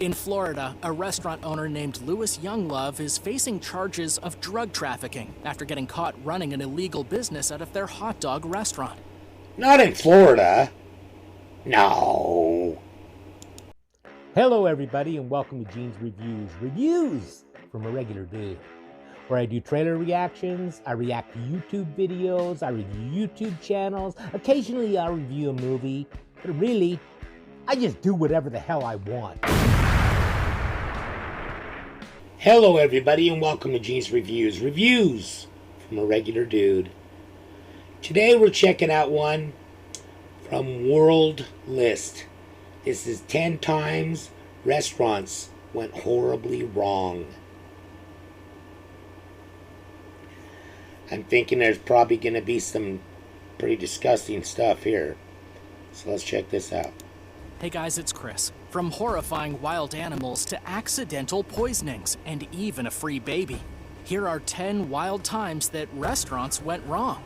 In Florida, a restaurant owner named Louis Younglove is facing charges of drug trafficking after getting caught running an illegal business out of their hot dog restaurant. Not in Florida. No. Hello everybody and welcome to Gene's Reviews from a regular dude, where I do trailer reactions, I react to YouTube videos, I review YouTube channels, occasionally I'll review a movie, but really, I just do whatever the hell I want. Hello everybody and welcome to Gene's Reviews from a regular dude. Today we're checking out one from World List. This is 10 times restaurants went horribly wrong. I'm thinking there's probably going to be some pretty disgusting stuff here. So let's check this out. Hey guys, it's Chris. From horrifying wild animals to accidental poisonings and even a free baby, here are 10 wild times that restaurants went wrong.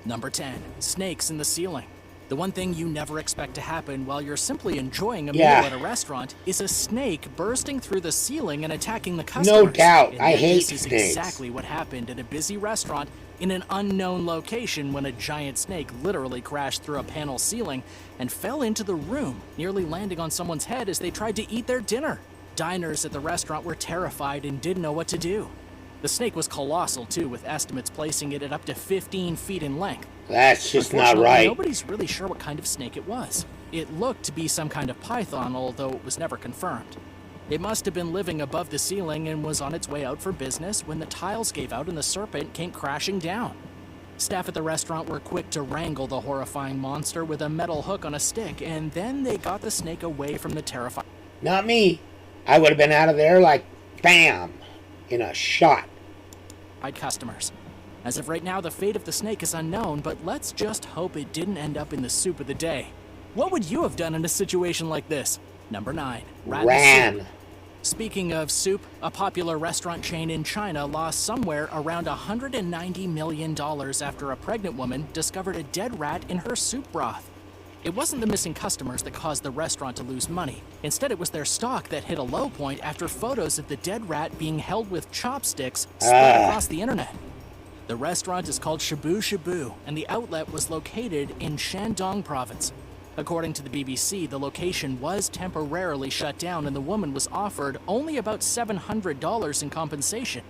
Number 10, snakes in the ceiling. The one thing you never expect to happen while you're simply enjoying a meal at a restaurant is a snake bursting through the ceiling and attacking the customers. No doubt. And I hate this is snakes. exactly what happened at a busy restaurant in an unknown location when a giant snake literally crashed through a panel ceiling and fell into the room, nearly landing on someone's head as they tried to eat their dinner. Diners at the restaurant were terrified and didn't know what to do. The snake was colossal too, with estimates placing it at up to 15 feet in length. That's just not right. Nobody's really sure what kind of snake it was. It looked to be some kind of python, although it was never confirmed. It must have been living above the ceiling and was on its way out for business when the tiles gave out and the serpent came crashing down. Staff at the restaurant were quick to wrangle the horrifying monster with a metal hook on a stick, and then they got the snake away from the terrifying... Not me. I would have been out of there like, bam, in a shot. Customers. As of right now, the fate of the snake is unknown, but let's just hope it didn't end up in the soup of the day. What would you have done in a situation like this? Number 9. Ran. Soup. Speaking of soup, a popular restaurant chain in China lost somewhere around $190 million after a pregnant woman discovered a dead rat in her soup broth. It wasn't the missing customers that caused the restaurant to lose money. Instead, it was their stock that hit a low point after photos of the dead rat being held with chopsticks spread across the internet. The restaurant is called Shabu Shabu, and the outlet was located in Shandong province. According to the BBC, the location was temporarily shut down and the woman was offered only about $700 in compensation.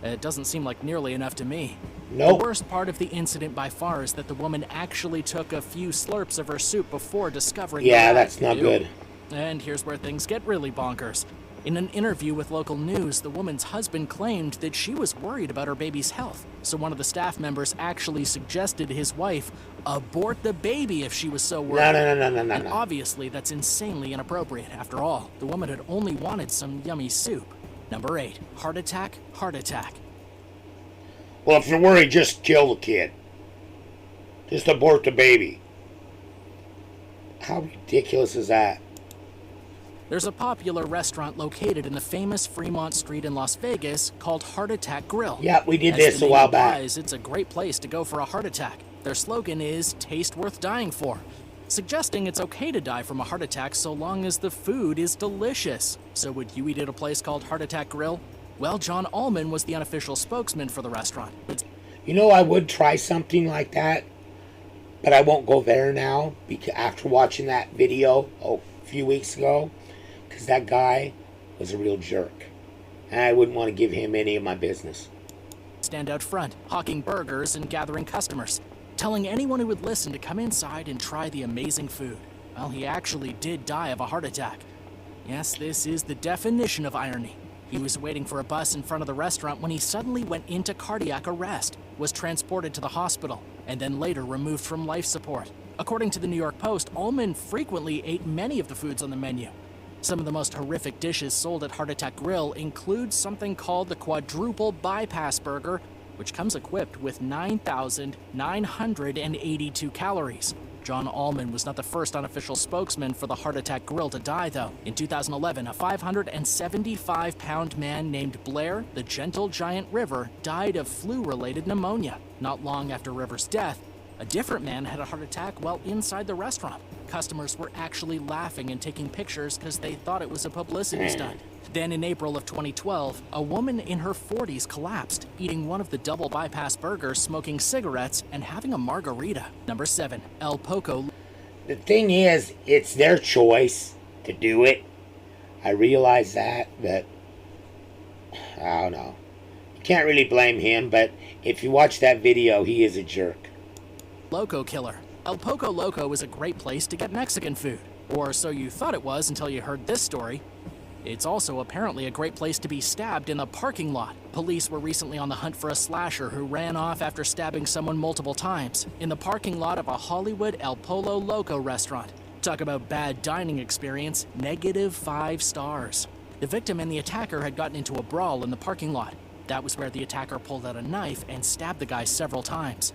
It doesn't seem like nearly enough to me. Nope. The worst part of the incident by far is that the woman actually took a few slurps of her soup before discovering the rat. That's not good. And here's where things get really bonkers. In an interview with local news, the woman's husband claimed that she was worried about her baby's health. So one of the staff members actually suggested his wife abort the baby if she was so worried. No. And obviously that's insanely inappropriate. After all, the woman had only wanted some yummy soup. Number 8, heart attack, heart attack. Well, if you're worried, just kill the kid. Just abort the baby. How ridiculous is that? There's a popular restaurant located in the famous Fremont Street in Las Vegas called Heart Attack Grill. Yeah, we did this a while back. It's a great place to go for a heart attack. Their slogan is "Taste worth dying for," suggesting it's okay to die from a heart attack so long as the food is delicious. So would you eat at a place called Heart Attack Grill? Well, John Allman was the unofficial spokesman for the restaurant. You know, I would try something like that, but I won't go there now because after watching that video a few weeks ago, because that guy was a real jerk, and I wouldn't want to give him any of my business. Stand out front, hawking burgers and gathering customers, telling anyone who would listen to come inside and try the amazing food. Well, he actually did die of a heart attack. Yes, this is the definition of irony. He was waiting for a bus in front of the restaurant when he suddenly went into cardiac arrest, was transported to the hospital, and then later removed from life support. According to the New York Post, Allman frequently ate many of the foods on the menu. Some of the most horrific dishes sold at Heart Attack Grill include something called the Quadruple Bypass Burger, which comes equipped with 9,982 calories. John Allman was not the first unofficial spokesman for the Heart Attack Grill to die, though. In 2011, a 575-pound man named Blair, the Gentle Giant River, died of flu-related pneumonia. Not long after River's death, A different man had a heart attack while inside the restaurant. Customers were actually laughing and taking pictures because they thought it was a publicity stunt. Then in April of 2012, a woman in her 40s collapsed, eating one of the double bypass burgers, smoking cigarettes, and having a margarita. Number 7, El Poco. The thing is, it's their choice to do it. I realize that, but I don't know. You can't really blame him, but if you watch that video, he is a jerk. Loco killer. El Poco Loco is a great place to get Mexican food. Or so you thought it was until you heard this story. It's also apparently a great place to be stabbed in a parking lot. Police were recently on the hunt for a slasher who ran off after stabbing someone multiple times in the parking lot of a Hollywood El Pollo Loco restaurant. Talk about bad dining experience, -5 stars. The victim and the attacker had gotten into a brawl in the parking lot. That was where the attacker pulled out a knife and stabbed the guy several times.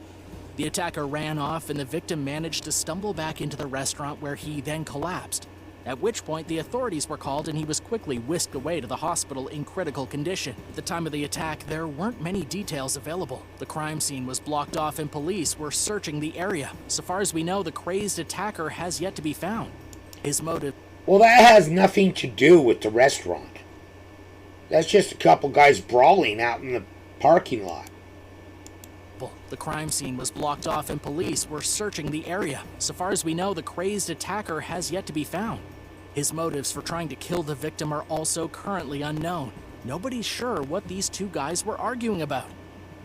The attacker ran off and the victim managed to stumble back into the restaurant where he then collapsed. At which point the authorities were called and he was quickly whisked away to the hospital in critical condition. At the time of the attack, there weren't many details available. The crime scene was blocked off and police were searching the area. So far as we know, the crazed attacker has yet to be found. His motive... Well, that has nothing to do with the restaurant. That's just a couple guys brawling out in the parking lot. The crime scene was blocked off and police were searching the area. So far as we know, the crazed attacker has yet to be found. His motives for trying to kill the victim are also currently unknown. Nobody's sure what these two guys were arguing about.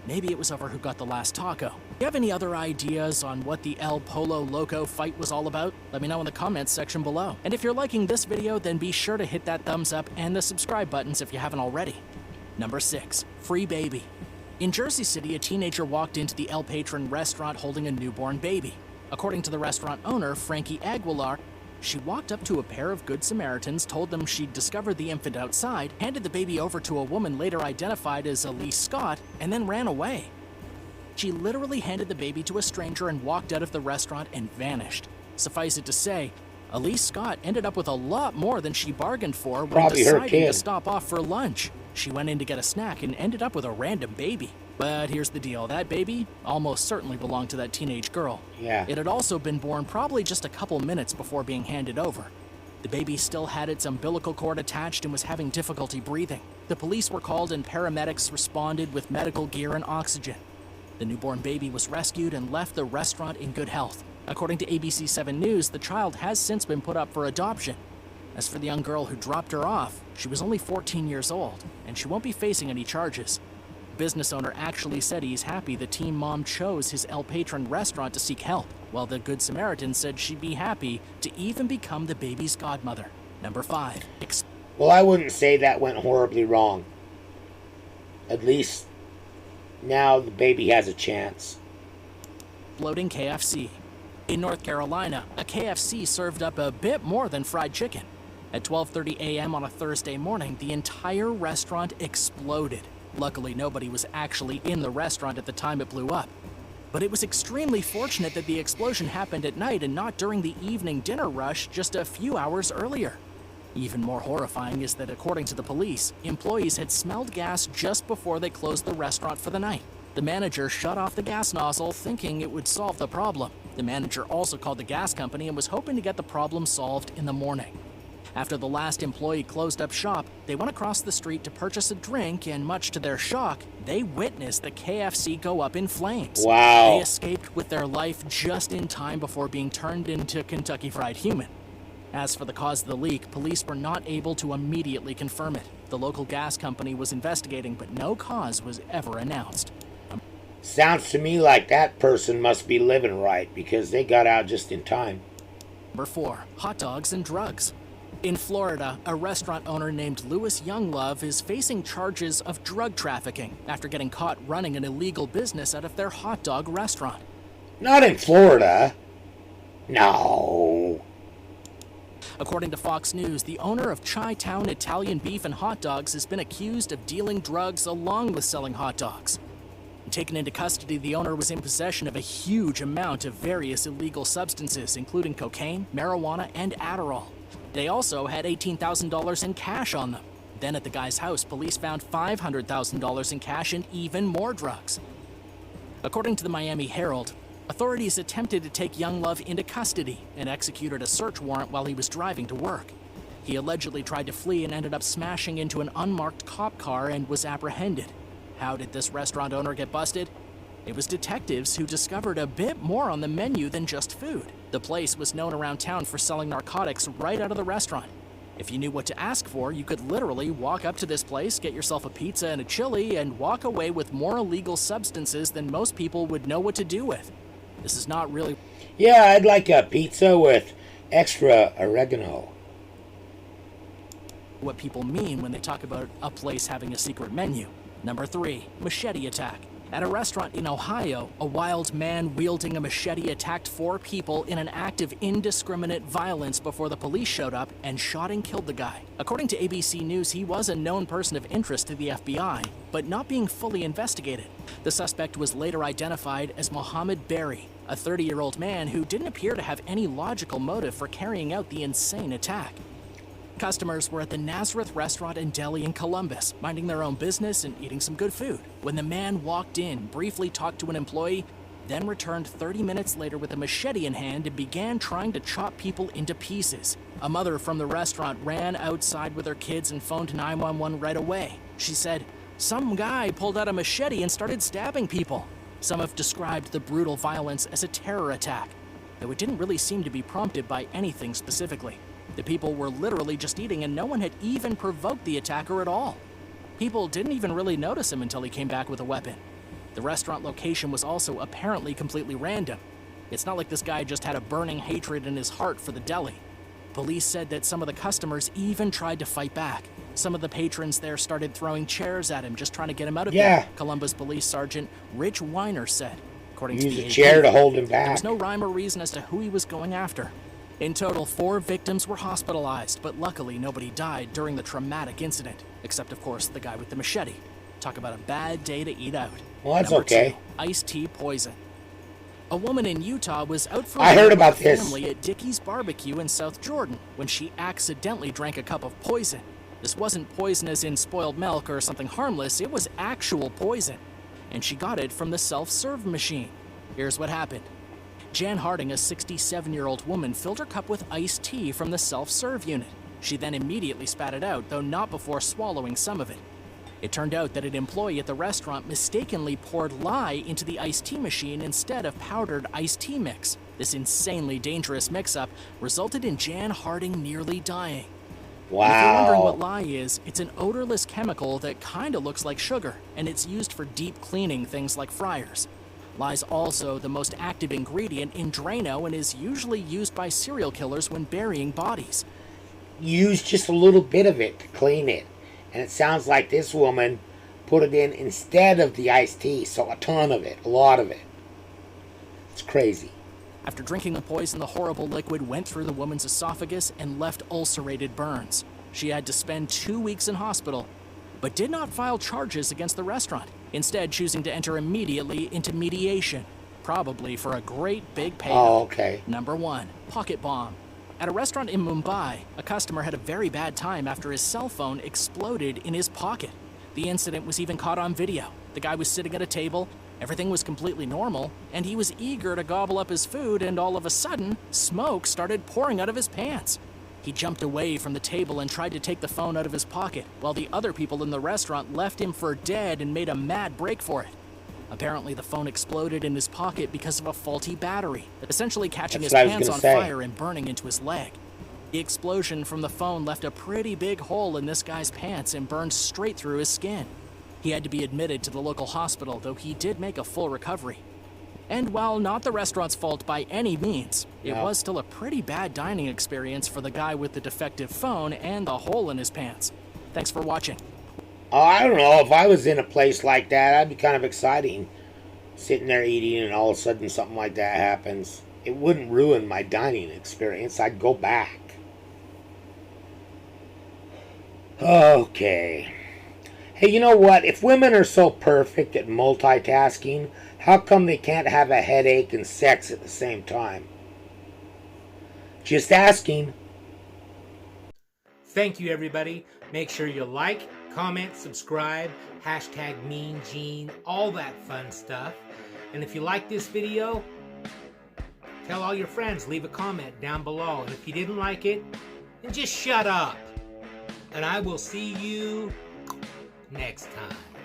Maybe it was over who got the last taco. Do you have any other ideas on what the El Pollo Loco fight was all about? Let me know in the comments section below. And if you're liking this video, then be sure to hit that thumbs up and the subscribe buttons if you haven't already. Number 6, free baby. In Jersey City, a teenager walked into the El Patron restaurant holding a newborn baby. According to the restaurant owner, Frankie Aguilar, she walked up to a pair of Good Samaritans, told them she'd discovered the infant outside, handed the baby over to a woman later identified as Elise Scott, and then ran away. She literally handed the baby to a stranger and walked out of the restaurant and vanished. Suffice it to say, Elise Scott ended up with a lot more than she bargained for when Probably her deciding kid. to stop off for lunch. She went in to get a snack and ended up with a random baby. But here's the deal, that baby almost certainly belonged to that teenage girl. Yeah. It had also been born probably just a couple minutes before being handed over. The baby still had its umbilical cord attached and was having difficulty breathing. The police were called and paramedics responded with medical gear and oxygen. The newborn baby was rescued and left the restaurant in good health. According to ABC 7 News, the child has since been put up for adoption. As for the young girl who dropped her off, she was only 14 years old, and she won't be facing any charges. The business owner actually said he's happy the teen mom chose his El Patron restaurant to seek help, while the Good Samaritan said she'd be happy to even become the baby's godmother. Number 5. Well, I wouldn't say that went horribly wrong. At least now the baby has a chance. Exploding KFC. In North Carolina, a KFC served up a bit more than fried chicken. At 12:30 a.m. on a Thursday morning, the entire restaurant exploded. Luckily, nobody was actually in the restaurant at the time it blew up. But it was extremely fortunate that the explosion happened at night and not during the evening dinner rush just a few hours earlier. Even more horrifying is that, according to the police, employees had smelled gas just before they closed the restaurant for the night. The manager shut off the gas nozzle, thinking it would solve the problem. The manager also called the gas company and was hoping to get the problem solved in the morning. After the last employee closed up shop, they went across the street to purchase a drink, and much to their shock, they witnessed the KFC go up in flames. Wow. They escaped with their life just in time before being turned into Kentucky Fried Human. As for the cause of the leak, police were not able to immediately confirm it. The local gas company was investigating, but no cause was ever announced. Sounds to me like that person must be living right because they got out just in time. Number 4. Hot dogs and drugs. In Florida, a restaurant owner named Louis Younglove is facing charges of drug trafficking after getting caught running an illegal business out of their hot dog restaurant. Not in Florida. No. According to Fox News, the owner of Chi-Town Italian Beef and Hot Dogs has been accused of dealing drugs along with selling hot dogs. Taken into custody, the owner was in possession of a huge amount of various illegal substances, including cocaine, marijuana, and Adderall. They also had $18,000 in cash on them. Then at the guy's house, police found $500,000 in cash and even more drugs. According to the Miami Herald, Authorities attempted to take young Love into custody and executed a search warrant while he was driving to work. He allegedly tried to flee and ended up smashing into an unmarked cop car and was apprehended. How did this restaurant owner get busted? It was detectives who discovered a bit more on the menu than just food. The place was known around town for selling narcotics right out of the restaurant. If you knew what to ask for, you could literally walk up to this place, get yourself a pizza and a chili, and walk away with more illegal substances than most people would know what to do with. This is not really... Yeah, I'd like a pizza with extra oregano. What people mean when they talk about a place having a secret menu. Number 3, Machete Attack. At a restaurant in Ohio, a wild man wielding a machete attacked 4 people in an act of indiscriminate violence before the police showed up and shot and killed the guy. According to ABC News, he was a known person of interest to the FBI, but not being fully investigated. The suspect was later identified as Mohammed Berry, a 30-year-old man who didn't appear to have any logical motive for carrying out the insane attack. Customers were at the Nazareth Restaurant and Deli in Columbus, minding their own business and eating some good food, when the man walked in, briefly talked to an employee, then returned 30 minutes later with a machete in hand and began trying to chop people into pieces. A mother from the restaurant ran outside with her kids and phoned 911 right away. She said, "Some guy pulled out a machete and started stabbing people." Some have described the brutal violence as a terror attack, though it didn't really seem to be prompted by anything specifically. The people were literally just eating and no one had even provoked the attacker at all. People didn't even really notice him until he came back with a weapon. The restaurant location was also apparently completely random. It's not like this guy just had a burning hatred in his heart for the deli. Police said that some of the customers even tried to fight back. Some of the patrons there started throwing chairs at him, just trying to get him out of there. Columbus Police Sergeant Rich Weiner said, according to the AP, chair to hold him back. There was no rhyme or reason as to who he was going after. In total, 4 victims were hospitalized, but luckily nobody died during the traumatic incident, except of course the guy with the machete. Talk about a bad day to eat out. Well, that's Number okay. 2, iced tea poison. A woman in Utah was out for I heard about with her this. family at Dickie's Barbecue in South Jordan when she accidentally drank a cup of poison. This wasn't poison as in spoiled milk or something harmless, it was actual poison. And she got it from the self-serve machine. Here's what happened. Jan Harding, a 67-year-old woman, filled her cup with iced tea from the self-serve unit. She then immediately spat it out, though not before swallowing some of it. It turned out that an employee at the restaurant mistakenly poured lye into the iced tea machine instead of powdered iced tea mix. This insanely dangerous mix-up resulted in Jan Harding nearly dying. Wow. And if you're wondering what lye is, it's an odorless chemical that kinda looks like sugar, and it's used for deep cleaning things like fryers. Lye's also the most active ingredient in Drano and is usually used by serial killers when burying bodies. Use just a little bit of it to clean it. And it sounds like this woman put it in instead of the iced tea, so a ton of it, a lot of it. It's crazy. After drinking the poison, the horrible liquid went through the woman's esophagus and left ulcerated burns. She had to spend 2 weeks in hospital, but did not file charges against the restaurant, instead choosing to enter immediately into mediation, probably for a great big payout. Oh, okay. Number 1, pocket bomb. At a restaurant in Mumbai, a customer had a very bad time after his cell phone exploded in his pocket. The incident was even caught on video. The guy was sitting at a table, everything was completely normal, and he was eager to gobble up his food, and all of a sudden, smoke started pouring out of his pants. He jumped away from the table and tried to take the phone out of his pocket, while the other people in the restaurant left him for dead and made a mad break for it. Apparently, the phone exploded in his pocket because of a faulty battery, essentially catching his pants on fire and burning into his leg. The explosion from the phone left a pretty big hole in this guy's pants and burned straight through his skin. He had to be admitted to the local hospital, though he did make a full recovery. And while not the restaurant's fault by any means, it was still a pretty bad dining experience for the guy with the defective phone and the hole in his pants. Thanks for watching. Oh, I don't know. If I was in a place like that, that'd be kind of exciting. Sitting there eating and all of a sudden something like that happens. It wouldn't ruin my dining experience. I'd go back. Okay. Hey, you know what? If women are so perfect at multitasking, how come they can't have a headache and sex at the same time? Just asking. Thank you, everybody. Make sure you like, comment, subscribe, hashtag Mean Gene, all that fun stuff. And if you like this video, Tell all your friends, leave a comment down below. And if you didn't like it, then just shut up. And I will see you next time.